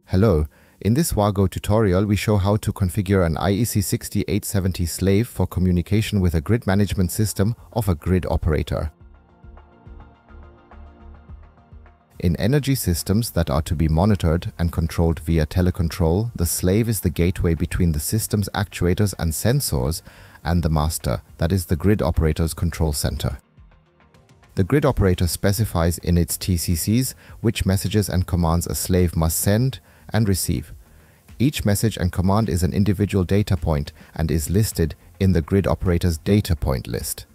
Hello, in this WAGO tutorial we show how to configure an IEC60870 slave for communication with a grid management system of a grid operator. In energy systems that are to be monitored and controlled via telecontrol, the slave is the gateway between the system's actuators and sensors and the master, that is the grid operator's control center. The grid operator specifies in its TCCs which messages and commands a slave must send and receive. Each message and command is an individual data point and is listed in the grid operator's data point list.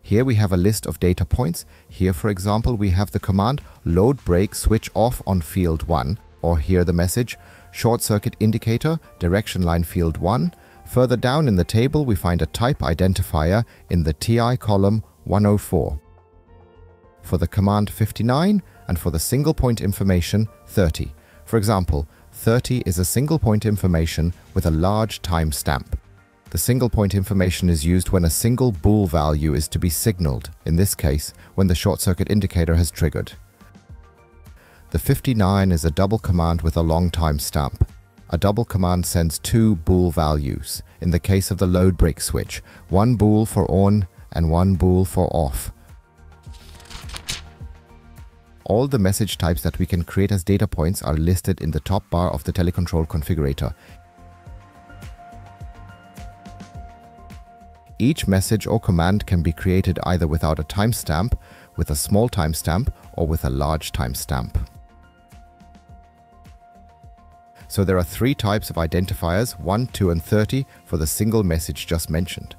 Here we have a list of data points. Here, for example, we have the command load break switch off on field 1, or here the message short circuit indicator direction line field 1. Further down in the table we find a type identifier in the TI column 104. For the command 59 and for the single point information 30. For example, 30 is a single point information with a large timestamp. The single point information is used when a single bool value is to be signaled, in this case, when the short circuit indicator has triggered. The 59 is a double command with a long timestamp. A double command sends two bool values. In the case of the load break switch, one bool for on and one bool for off. All the message types that we can create as data points are listed in the top bar of the Telecontrol Configurator. Each message or command can be created either without a timestamp, with a small timestamp, or with a large timestamp. So there are three types of identifiers, 1, 2 and 30 for the single message just mentioned.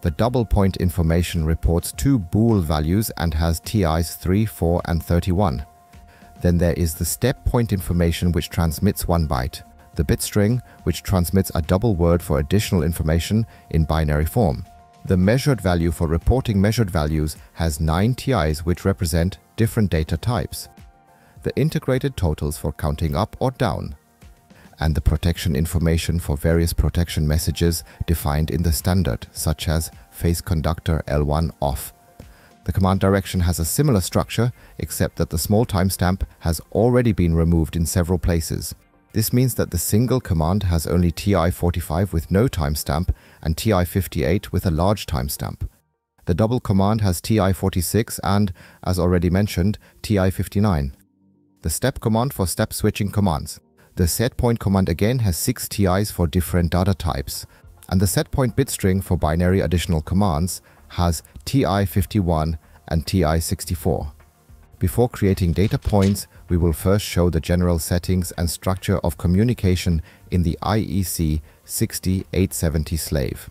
The double point information reports two bool values and has TIs 3, 4 and 31. Then there is the step point information which transmits 1 byte. The bit string which transmits a double word for additional information in binary form. The measured value for reporting measured values has 9 TIs which represent different data types. The integrated totals for counting up or down. And the protection information for various protection messages defined in the standard, such as phase conductor L1 off. The command direction has a similar structure, except that the small timestamp has already been removed in several places. This means that the single command has only TI45 with no timestamp and TI58 with a large timestamp. The double command has TI46 and, as already mentioned, TI59. The step command for step switching commands. The setPoint command again has 6 TIs for different data types, and the setPoint bit string for binary additional commands has TI51 and TI64. Before creating data points, we will first show the general settings and structure of communication in the IEC60870 slave.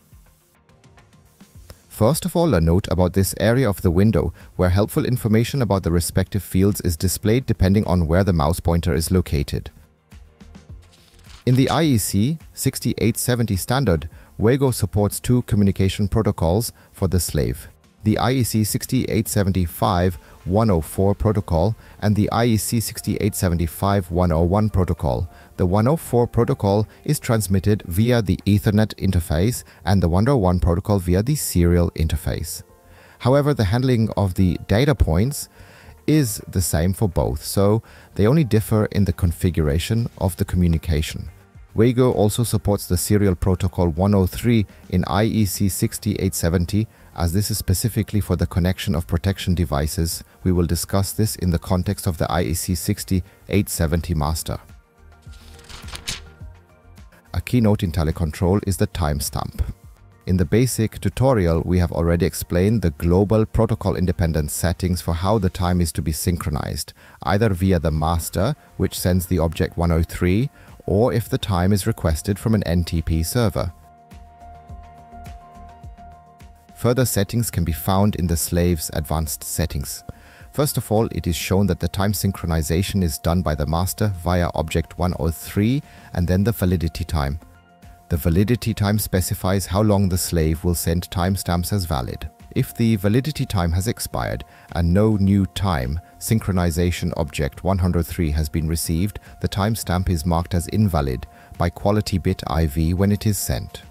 First of all, a note about this area of the window where helpful information about the respective fields is displayed depending on where the mouse pointer is located. In the IEC60870 standard, WAGO supports two communication protocols for the slave, the IEC60870-104 protocol and the IEC60870-101 protocol. The 104 protocol is transmitted via the Ethernet interface and the 101 protocol via the serial interface. However, the handling of the data points is the same for both, so they only differ in the configuration of the communication. WAGO also supports the serial protocol 103 in IEC60870, as this is specifically for the connection of protection devices. We will discuss this in the context of the IEC60870 master. A keynote in telecontrol is the timestamp. In the basic tutorial, we have already explained the global protocol independent settings for how the time is to be synchronized, either via the master, which sends the object 103, or if the time is requested from an NTP server. Further settings can be found in the slave's advanced settings. First of all, it is shown that the time synchronization is done by the master via object 103 and then the validity time. The validity time specifies how long the slave will send timestamps as valid. If the validity time has expired and no new time synchronization object 103 has been received, the timestamp is marked as invalid by quality bit IV when it is sent.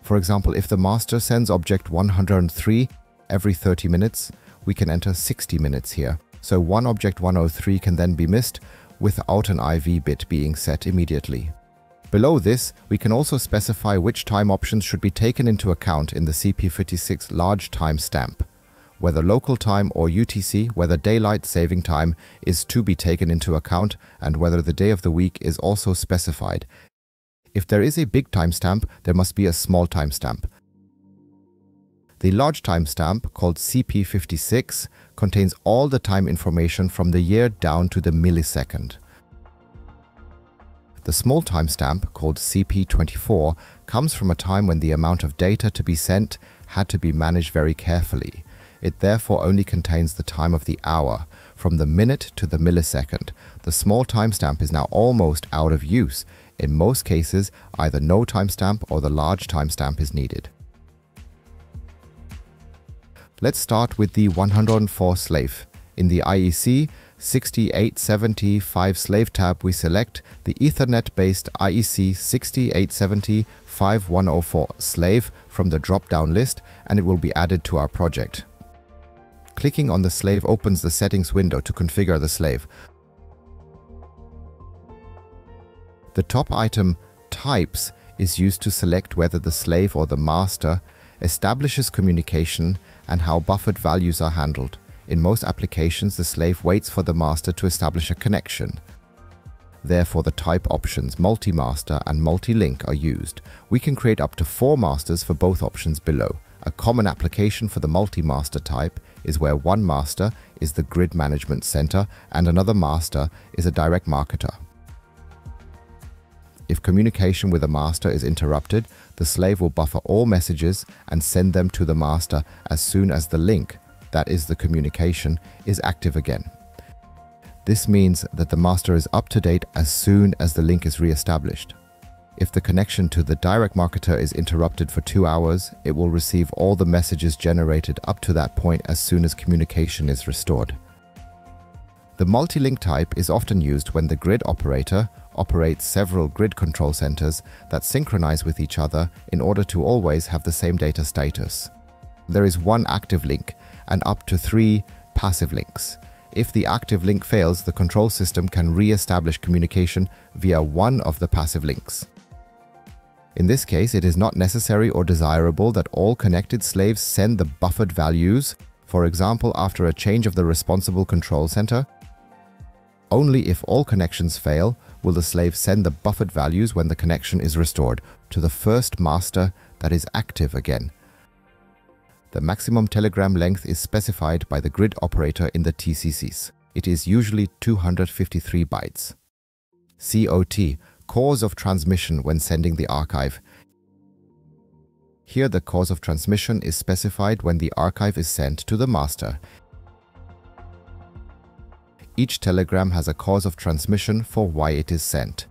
For example, if the master sends object 103 every 30 minutes, we can enter 60 minutes here. So one object 103 can then be missed without an IV bit being set immediately. Below this, we can also specify which time options should be taken into account in the CP56 large time stamp. Whether local time or UTC, whether daylight saving time is to be taken into account, and whether the day of the week is also specified. If there is a big timestamp, there must be a small timestamp. The large timestamp, called CP56, contains all the time information from the year down to the millisecond. The small timestamp, called CP24, comes from a time when the amount of data to be sent had to be managed very carefully. It therefore only contains the time of the hour, from the minute to the millisecond. The small timestamp is now almost out of use. In most cases, either no timestamp or the large timestamp is needed. Let's start with the 104 slave. In the IEC60870 5-slave tab, we select the Ethernet-based IEC60870 5104 slave from the drop-down list, and it will be added to our project. Clicking on the slave opens the settings window to configure the slave. The top item, Types, is used to select whether the slave or the master establishes communication and how buffered values are handled. In most applications, the slave waits for the master to establish a connection. Therefore, the type options multi-master and multi-link are used. We can create up to 4 masters for both options below. A common application for the multi-master type is where one master is the grid management center and another master is a direct marketer. If communication with a master is interrupted, the slave will buffer all messages and send them to the master as soon as the link, that is the communication, is active again. This means that the master is up to date as soon as the link is re-established. If the connection to the direct marketer is interrupted for 2 hours, it will receive all the messages generated up to that point as soon as communication is restored. The multi-link type is often used when the grid operator operates several grid control centers that synchronize with each other in order to always have the same data status. There is one active link and up to 3 passive links. If the active link fails, the control system can re-establish communication via one of the passive links. In this case, it is not necessary or desirable that all connected slaves send the buffered values, for example, after a change of the responsible control center. Only if all connections fail will the slave send the buffered values when the connection is restored to the first master that is active again. The maximum telegram length is specified by the grid operator in the TCCs. It is usually 253 bytes. COT, cause of transmission when sending the archive. Here the cause of transmission is specified when the archive is sent to the master. Each telegram has a cause of transmission for why it is sent.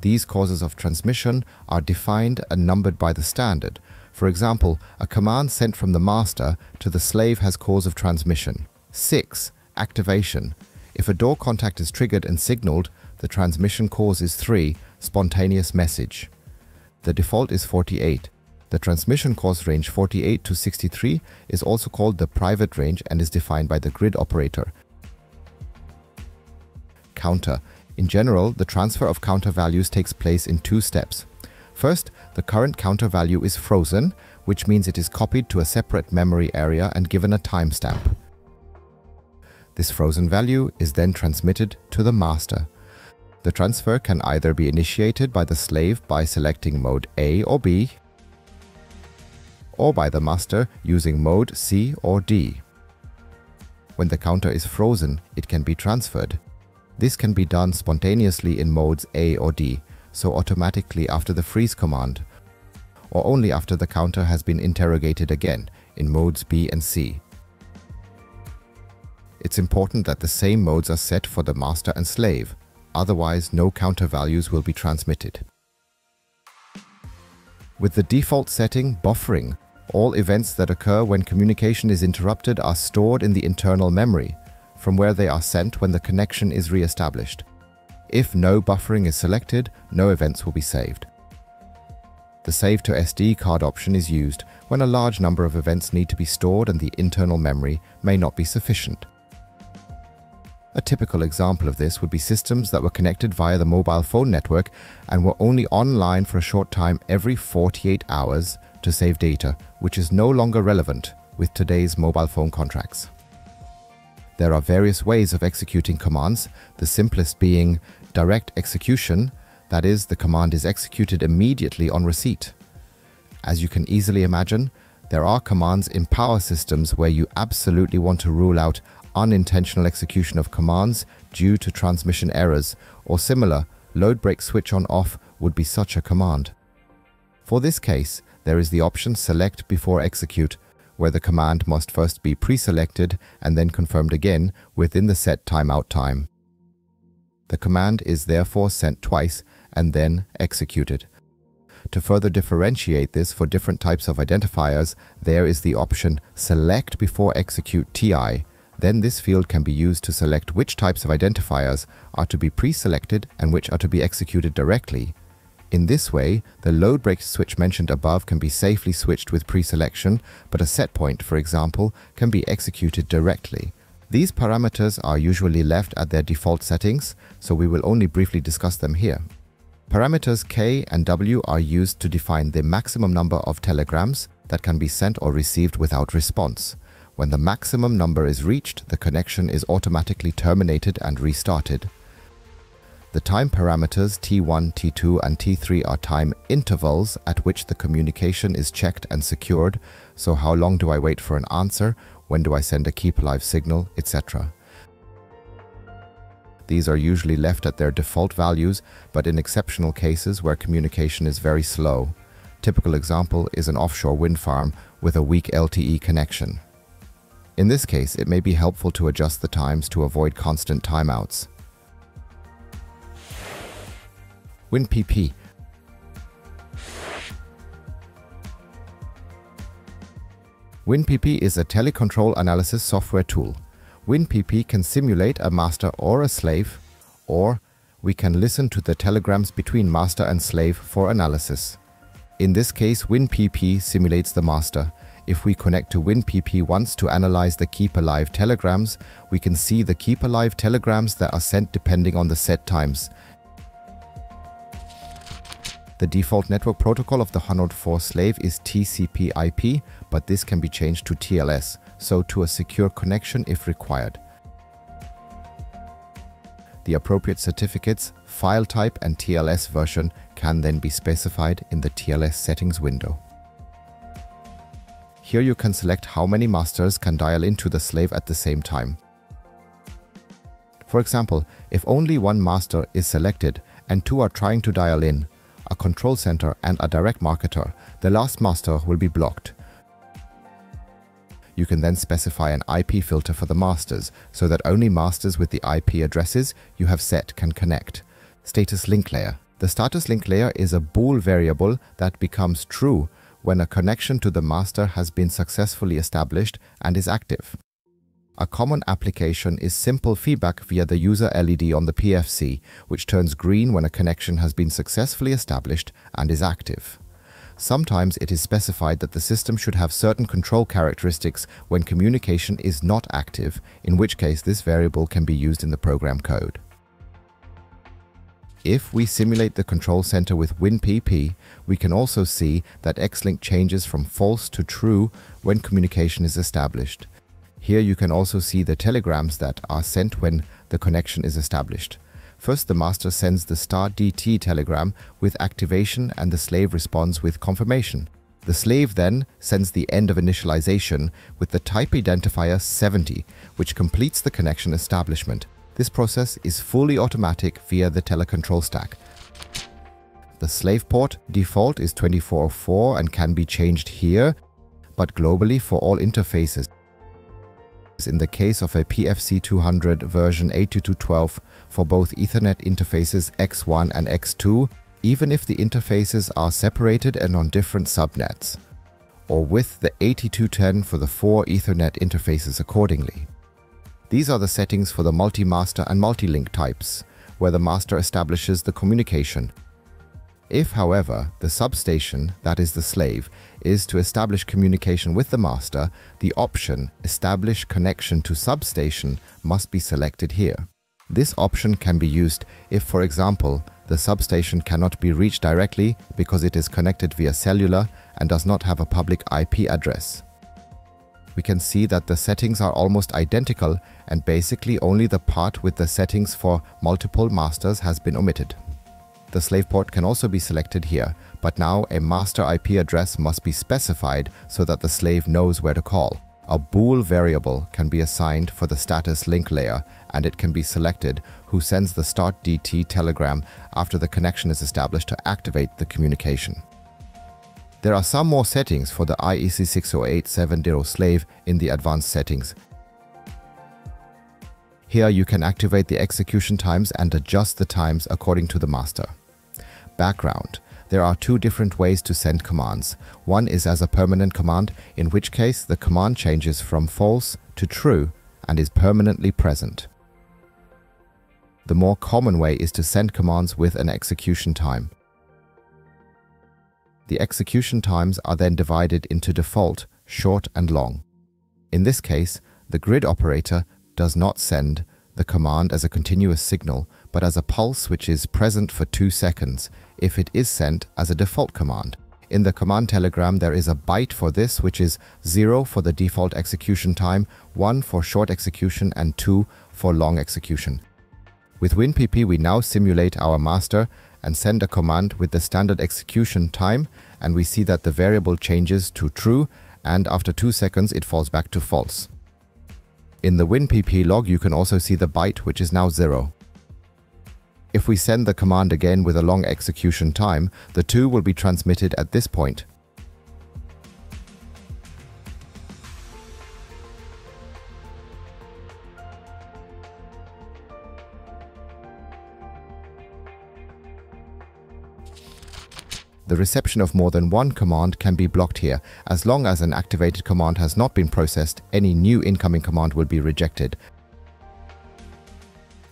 These causes of transmission are defined and numbered by the standard. For example, a command sent from the master to the slave has cause of transmission. 6. Activation. If a door contact is triggered and signaled, the transmission cause is 3, spontaneous message. The default is 48. The transmission cause range 48 to 63 is also called the private range and is defined by the grid operator. Counter. In general, the transfer of counter values takes place in 2 steps. First, the current counter value is frozen, which means it is copied to a separate memory area and given a timestamp. This frozen value is then transmitted to the master. The transfer can either be initiated by the slave by selecting mode A or B, or by the master using mode C or D. When the counter is frozen, it can be transferred. This can be done spontaneously in modes A or D, so automatically after the freeze command, or only after the counter has been interrogated again in modes B and C. It's important that the same modes are set for the master and slave, otherwise no counter values will be transmitted. With the default setting, buffering, all events that occur when communication is interrupted are stored in the internal memory, from where they are sent when the connection is re-established. If no buffering is selected, no events will be saved. The Save to SD card option is used when a large number of events need to be stored and the internal memory may not be sufficient. A typical example of this would be systems that were connected via the mobile phone network and were only online for a short time every 48 hours to save data, which is no longer relevant with today's mobile phone contracts. There are various ways of executing commands, the simplest being direct execution, that is, the command is executed immediately on receipt. As you can easily imagine, there are commands in power systems where you absolutely want to rule out unintentional execution of commands due to transmission errors or similar. Load break switch on off would be such a command. For this case, there is the option select before execute, where the command must first be pre-selected and then confirmed again within the set timeout time. The command is therefore sent twice and then executed. To further differentiate this for different types of identifiers, there is the option select before execute TI. Then this field can be used to select which types of identifiers are to be pre-selected and which are to be executed directly. In this way, the load break switch mentioned above can be safely switched with pre-selection, but a set point, for example, can be executed directly. These parameters are usually left at their default settings, so we will only briefly discuss them here. Parameters K and W are used to define the maximum number of telegrams that can be sent or received without response. When the maximum number is reached, the connection is automatically terminated and restarted. The time parameters T1, T2, and T3 are time intervals at which the communication is checked and secured, so how long do I wait for an answer, when do I send a keep alive signal, etc. These are usually left at their default values, but in exceptional cases where communication is very slow. Typical example is an offshore wind farm with a weak LTE connection. In this case, it may be helpful to adjust the times to avoid constant timeouts. WinPP. WinPP is a telecontrol analysis software tool. WinPP can simulate a master or a slave, or we can listen to the telegrams between master and slave for analysis. In this case, WinPP simulates the master. If we connect to WinPP once to analyze the keep alive telegrams, we can see the keep alive telegrams that are sent depending on the set times. The default network protocol of the 104 slave is TCP/IP, but this can be changed to TLS, so to a secure connection if required. The appropriate certificates, file type, and TLS version can then be specified in the TLS settings window. Here you can select how many masters can dial into the slave at the same time. For example, if only one master is selected and two are trying to dial in, a control center and a direct marketer, the last master will be blocked. You can then specify an IP filter for the masters so that only masters with the IP addresses you have set can connect. Status link layer. The status link layer is a bool variable that becomes true when a connection to the master has been successfully established and is active. A common application is simple feedback via the user LED on the PFC, which turns green when a connection has been successfully established and is active. Sometimes it is specified that the system should have certain control characteristics when communication is not active, in which case this variable can be used in the program code. If we simulate the control center with WinPP, we can also see that Xlink changes from false to true when communication is established. Here you can also see the telegrams that are sent when the connection is established. First, the master sends the *DT telegram with activation and the slave responds with confirmation. The slave then sends the end of initialization with the type identifier 70, which completes the connection establishment. This process is fully automatic via the telecontrol stack. The slave port default is 2404 and can be changed here, but globally for all interfaces. In the case of a PFC200 version 822.12 for both Ethernet interfaces X1 and X2, even if the interfaces are separated and on different subnets, or with the 8210 for the 4 Ethernet interfaces accordingly. These are the settings for the multi-master and multi-link types, where the master establishes the communication. If, however, the substation, that is the slave, is to establish communication with the master, the option Establish Connection to Substation must be selected here. This option can be used if, for example, the substation cannot be reached directly because it is connected via cellular and does not have a public IP address. We can see that the settings are almost identical and basically only the part with the settings for multiple masters has been omitted. The slave port can also be selected here, but now a master IP address must be specified so that the slave knows where to call. A bool variable can be assigned for the status link layer, and it can be selected who sends the start DT telegram after the connection is established to activate the communication. There are some more settings for the IEC60870 slave in the advanced settings. Here you can activate the execution times and adjust the times according to the master. Background. There are two different ways to send commands. One is as a permanent command, in which case the command changes from false to true and is permanently present. The more common way is to send commands with an execution time. The execution times are then divided into default, short and long. In this case, the grid operator does not send the command as a continuous signal, but as a pulse which is present for 2 seconds if it is sent as a default command. In the command telegram there is a byte for this, which is 0 for the default execution time, 1 for short execution and 2 for long execution. With WinPP we now simulate our master and send a command with the standard execution time, and we see that the variable changes to true and after 2 seconds it falls back to false. In the WinPP log you can also see the byte, which is now 0. If we send the command again with a long execution time, the 2 will be transmitted at this point. The reception of more than one command can be blocked here. As long as an activated command has not been processed, any new incoming command will be rejected.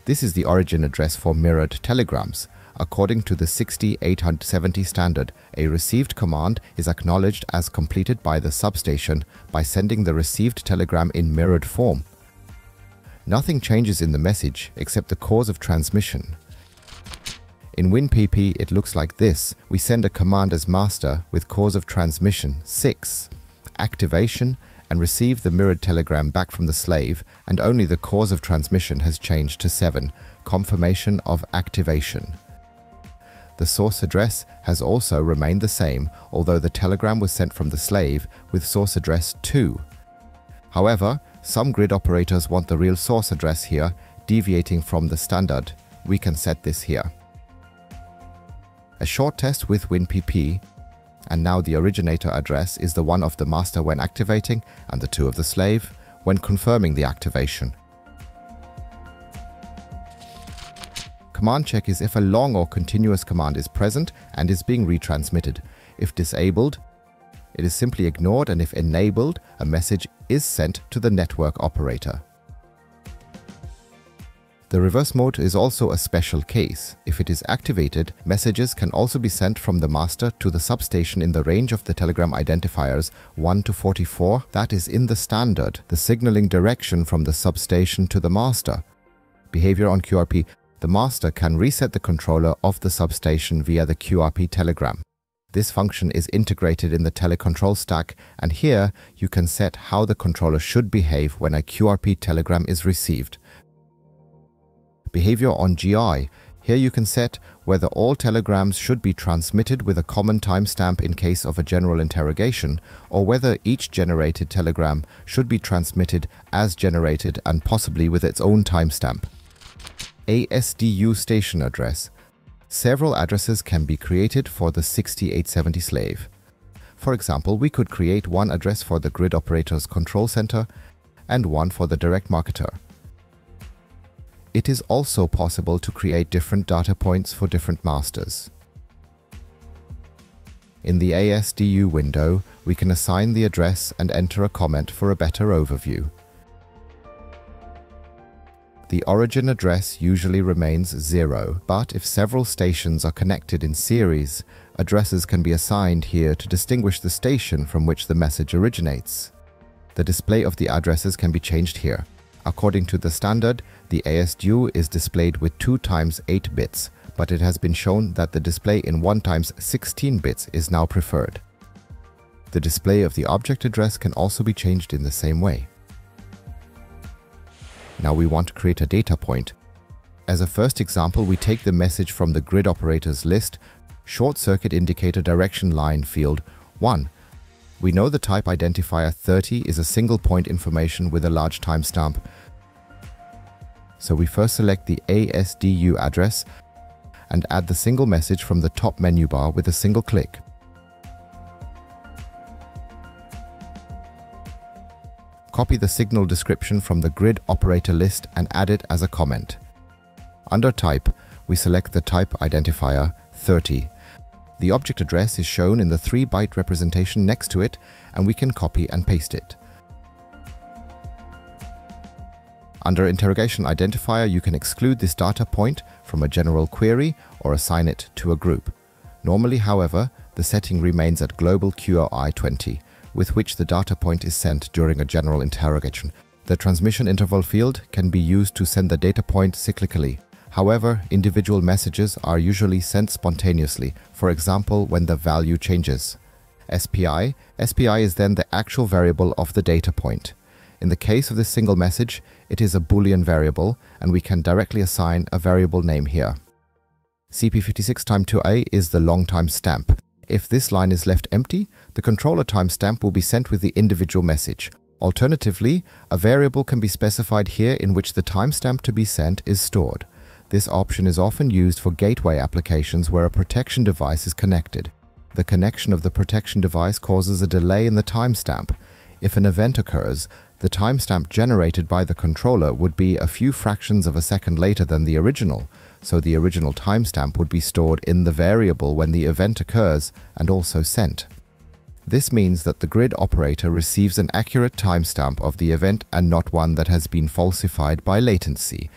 This is the origin address for mirrored telegrams. According to the 60870 standard, a received command is acknowledged as completed by the substation by sending the received telegram in mirrored form. Nothing changes in the message except the cause of transmission. In WinPP it looks like this. We send a command as master with cause of transmission 6, activation, and receive the mirrored telegram back from the slave, and only the cause of transmission has changed to 7, confirmation of activation. The source address has also remained the same, although the telegram was sent from the slave with source address 2. However, some grid operators want the real source address here, deviating from the standard. We can set this here. A short test with WinPP, and now the originator address is the one of the master when activating and the 2 of the slave when confirming the activation. Command check is if a long or continuous command is present and is being retransmitted. If disabled, it is simply ignored, and if enabled, a message is sent to the network operator. The reverse mode is also a special case. If it is activated, messages can also be sent from the master to the substation in the range of the telegram identifiers 1 to 44, that is in the standard, the signaling direction from the substation to the master. Behavior on QRP. The master can reset the controller of the substation via the QRP telegram. This function is integrated in the telecontrol stack, and here you can set how the controller should behave when a QRP telegram is received. Behavior on GI. Here you can set whether all telegrams should be transmitted with a common timestamp in case of a general interrogation, or whether each generated telegram should be transmitted as generated and possibly with its own timestamp. ASDU station address. Several addresses can be created for the 60870 slave. For example, we could create one address for the grid operator's control center and one for the direct marketer. It is also possible to create different data points for different masters. In the ASDU window, we can assign the address and enter a comment for a better overview. The origin address usually remains 0, but if several stations are connected in series, addresses can be assigned here to distinguish the station from which the message originates. The display of the addresses can be changed here. According to the standard, the ASDU is displayed with 2 times 8 bits, but it has been shown that the display in 1 times 16 bits is now preferred. The display of the object address can also be changed in the same way. Now we want to create a data point. As a first example, we take the message from the grid operators list, short circuit indicator direction line field 1. We know the type identifier 30 is a single point information with a large timestamp. So we first select the ASDU address and add the single message from the top menu bar with a single click. Copy the signal description from the grid operator list and add it as a comment. Under type, we select the type identifier 30. The object address is shown in the 3-byte representation next to it, and we can copy and paste it. Under interrogation identifier, you can exclude this data point from a general query or assign it to a group. Normally, however, the setting remains at global QRI 20, with which the data point is sent during a general interrogation. The transmission interval field can be used to send the data point cyclically. However, individual messages are usually sent spontaneously, for example, when the value changes. SPI is then the actual variable of the data point. In the case of this single message, it is a Boolean variable, and we can directly assign a variable name here. CP56x2A is the long time stamp. If this line is left empty, the controller timestamp will be sent with the individual message. Alternatively, a variable can be specified here in which the timestamp to be sent is stored. This option is often used for gateway applications where a protection device is connected. The connection of the protection device causes a delay in the timestamp. If an event occurs, the timestamp generated by the controller would be a few fractions of a second later than the original, so the original timestamp would be stored in the variable when the event occurs and also sent. This means that the grid operator receives an accurate timestamp of the event and not one that has been falsified by latency.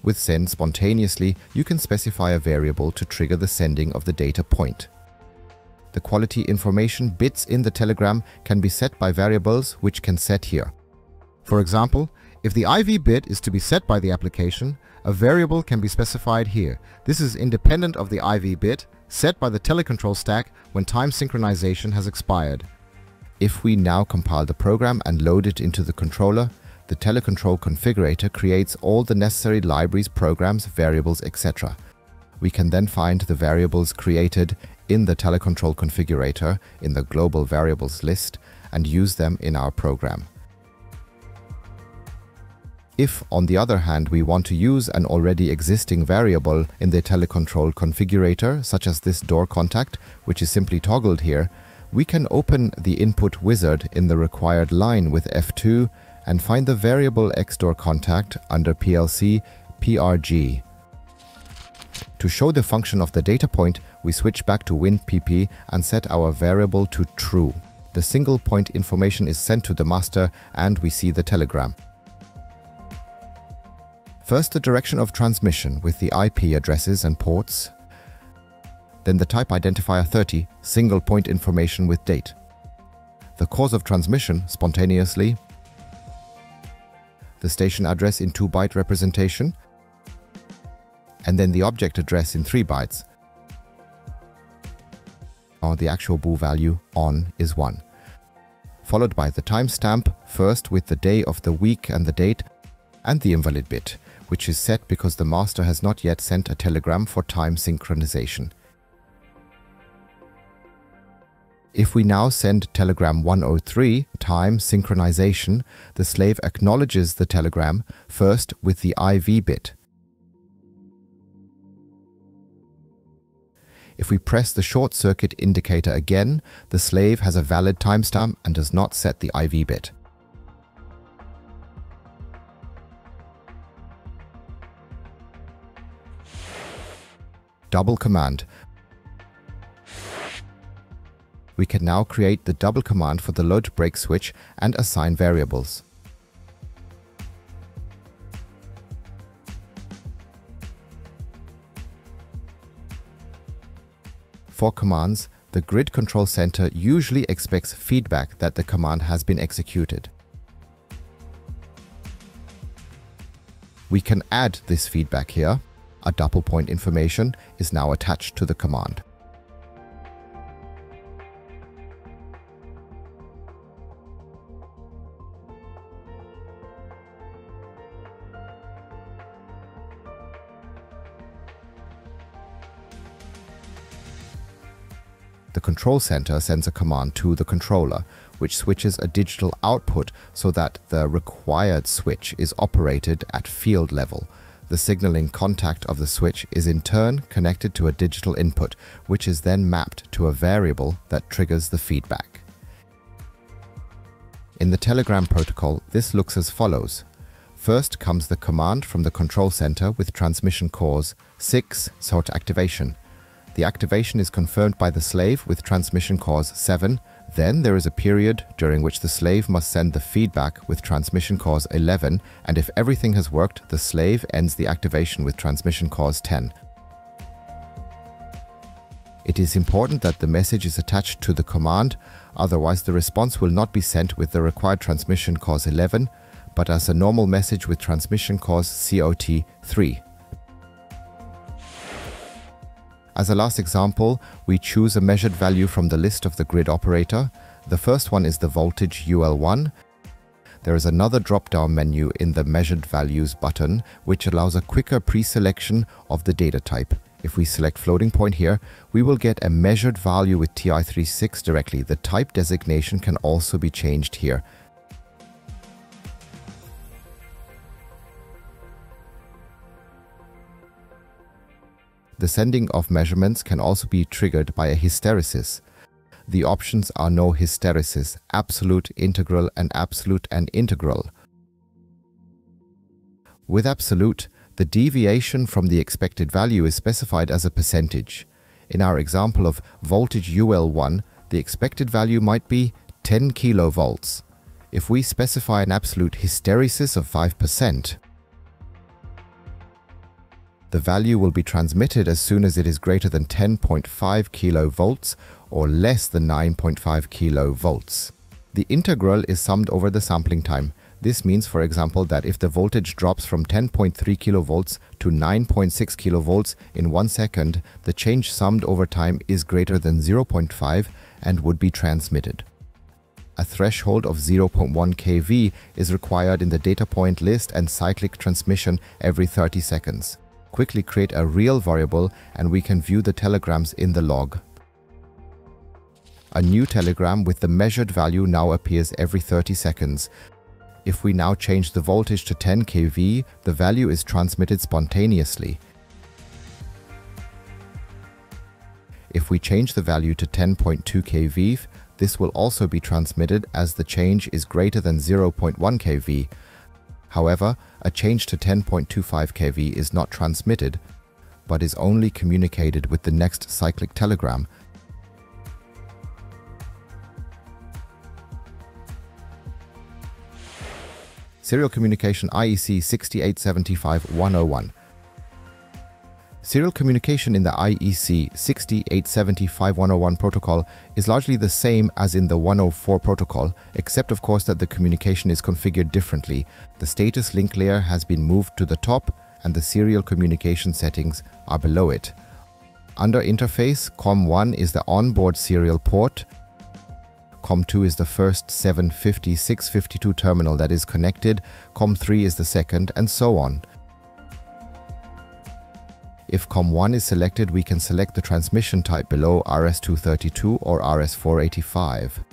With send spontaneously, you can specify a variable to trigger the sending of the data point. The quality information bits in the telegram can be set by variables which can set here. For example, if the IV bit is to be set by the application, a variable can be specified here. This is independent of the IV bit, set by the telecontrol stack when time synchronization has expired. If we now compile the program and load it into the controller, the Telecontrol Configurator creates all the necessary libraries, programs, variables, etc. We can then find the variables created in the Telecontrol Configurator in the Global Variables list and use them in our program. If, on the other hand, we want to use an already existing variable in the Telecontrol Configurator, such as this door contact, which is simply toggled here, we can open the input wizard in the required line with F2 and find the variable xDoor contact under PLC PRG. To show the function of the data point, we switch back to WinPP and set our variable to true. The single point information is sent to the master and we see the telegram. First, the direction of transmission with the IP addresses and ports. Then the type identifier 30, single point information with date. The cause of transmission, spontaneously. The station address in 2-byte representation. And then the object address in 3 bytes. The actual bool value on is 1. Followed by the timestamp, first with the day of the week and the date, and the invalid bit, which is set because the master has not yet sent a telegram for time synchronization. If we now send telegram 103, time synchronization, the slave acknowledges the telegram first with the IV bit. If we press the short circuit indicator again, the slave has a valid timestamp and does not set the IV bit. Double command. We can now create the double command for the load break switch and assign variables. For commands, the Grid Control Center usually expects feedback that the command has been executed. We can add this feedback here. A double point information is now attached to the command. The control center sends a command to the controller, which switches a digital output so that the required switch is operated at field level. The signaling contact of the switch is in turn connected to a digital input, which is then mapped to a variable that triggers the feedback. In the Telegram protocol, this looks as follows. First comes the command from the control center with transmission cause 6 sort activation. The activation is confirmed by the slave with transmission cause 7. Then there is a period during which the slave must send the feedback with transmission cause 11, and if everything has worked, the slave ends the activation with transmission cause 10. It is important that the message is attached to the command, otherwise the response will not be sent with the required transmission cause 11, but as a normal message with transmission cause COT 3. As a last example, we choose a measured value from the list of the grid operator. The first one is the voltage UL1. There is another drop-down menu in the Measured Values button, which allows a quicker pre-selection of the data type. If we select floating point here, we will get a measured value with TI36 directly. The type designation can also be changed here. The sending of measurements can also be triggered by a hysteresis. The options are no hysteresis, absolute, integral, and integral. With absolute, the deviation from the expected value is specified as a percentage. In our example of voltage UL1, the expected value might be 10 kilovolts. If we specify an absolute hysteresis of 5%, the value will be transmitted as soon as it is greater than 10.5 kilovolts or less than 9.5 kilovolts. The integral is summed over the sampling time. This means, for example, that if the voltage drops from 10.3 kilovolts to 9.6 kilovolts in 1 second, the change summed over time is greater than 0.5 and would be transmitted. A threshold of 0.1 kV is required in the data point list and cyclic transmission every 30 seconds. Quickly create a real variable and we can view the telegrams in the log. A new telegram with the measured value now appears every 30 seconds. If we now change the voltage to 10 kV, the value is transmitted spontaneously. If we change the value to 10.2 kV, this will also be transmitted as the change is greater than 0.1 kV. However, a change to 10.25 kV is not transmitted, but is only communicated with the next cyclic telegram. Serial Communication IEC60870 Serial communication in the IEC60870 protocol is largely the same as in the 104 protocol, except of course that the communication is configured differently. The status link layer has been moved to the top and the serial communication settings are below it. Under interface, COM1 is the onboard serial port. COM2 is the first 750/652 terminal that is connected, COM3 is the second, and so on. If COM1 is selected, we can select the transmission type below RS-232 or RS-485.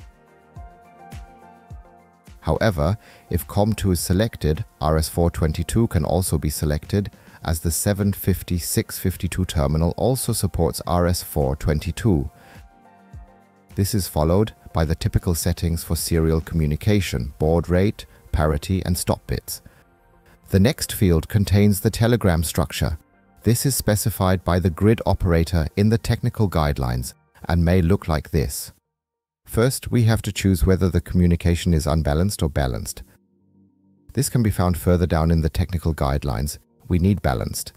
However, if COM2 is selected, RS-422 can also be selected, as the 750/652 terminal also supports RS-422. This is followed by the typical settings for serial communication: baud rate, parity, and stop bits. The next field contains the telegram structure. This is specified by the grid operator in the technical guidelines and may look like this. First, we have to choose whether the communication is unbalanced or balanced. This can be found further down in the technical guidelines. We need balanced.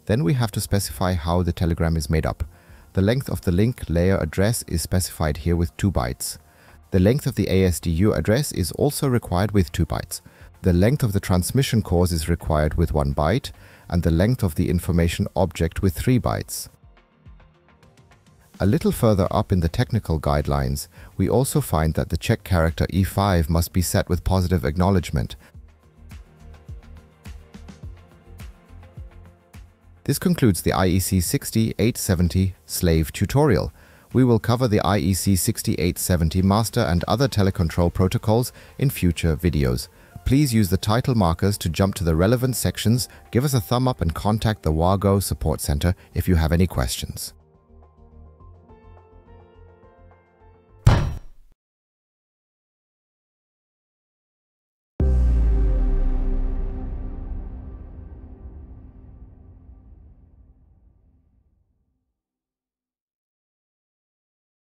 Then we have to specify how the telegram is made up. The length of the link layer address is specified here with 2 bytes. The length of the ASDU address is also required with 2 bytes. The length of the transmission cause is required with 1 byte, and the length of the information object with 3 bytes. A little further up in the technical guidelines, we also find that the check character E5 must be set with positive acknowledgement. This concludes the IEC60870 slave tutorial. We will cover the IEC60870 master and other telecontrol protocols in future videos. Please use the title markers to jump to the relevant sections, give us a thumb up and contact the WAGO Support Center if you have any questions.